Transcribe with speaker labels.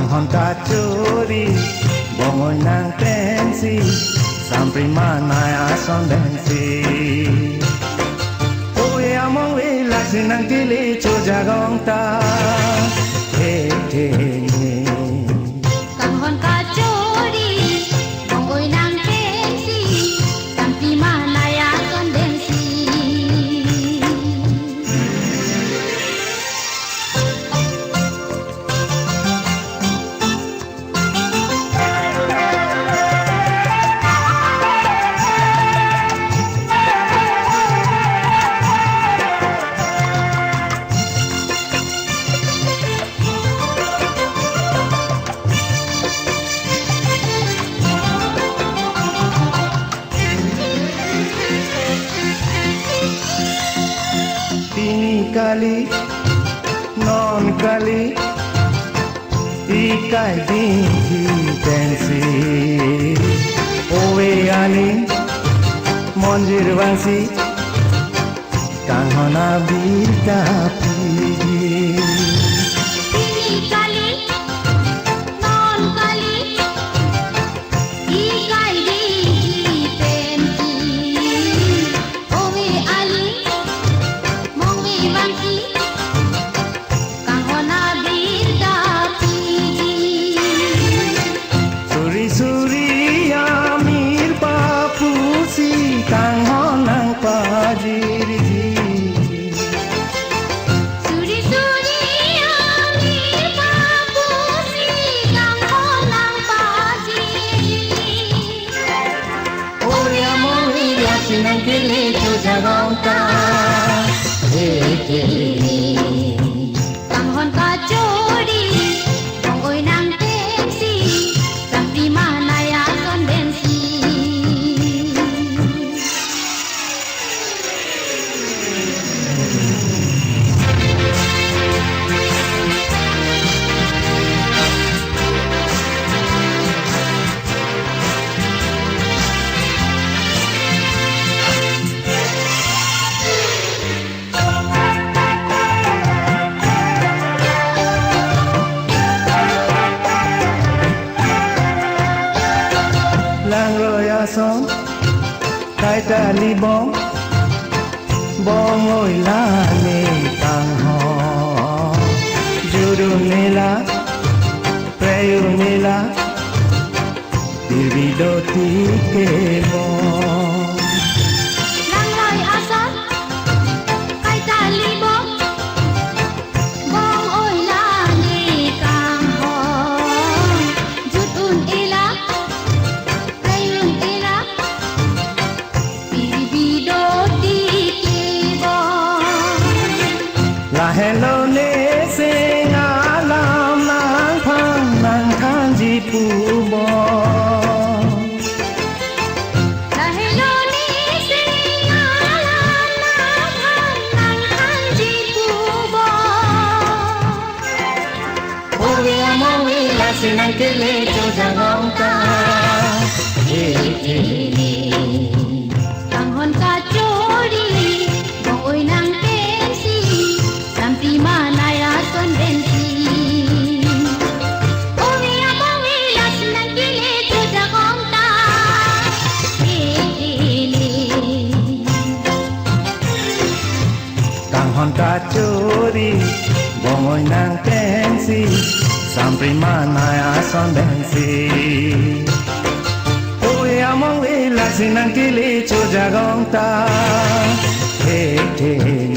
Speaker 1: Kanghon kacuri bongon nang tensi sampai mana ason densi oe among we lasinang kili chojagong ta he he
Speaker 2: Kanghon kacuri bongon nang tensi sampai mana ason densi
Speaker 1: kali non kali ikai dingi tensi owe ani monjir wangsi kanghon abita pigi
Speaker 2: Sinang kili chojagong ta Kanghon kacuri bongoy nang tensi sampai mana ason densi
Speaker 1: lang roya son kai ta li bong bong oi la ne tang ho juru ne la preyu ne la divido ti ke bong
Speaker 2: lang loy ason kai ta li bong bong oi la ne kang ho jutun ila
Speaker 1: la hello ne sing alam nang phang nang khan ji pu bo
Speaker 2: la hello ne sing alam nang phang nang khan ji pu bo
Speaker 1: owe among we la sinang kili chojagong ta
Speaker 2: Kanghon kacuri bongoy nang tensi sampai mana ason densi owe among we la sinang kili chojagong ta
Speaker 1: Kanghon kacuri bongoy nang tensi sampai mana ason densi owe among we la sinang kili chojagong ta he he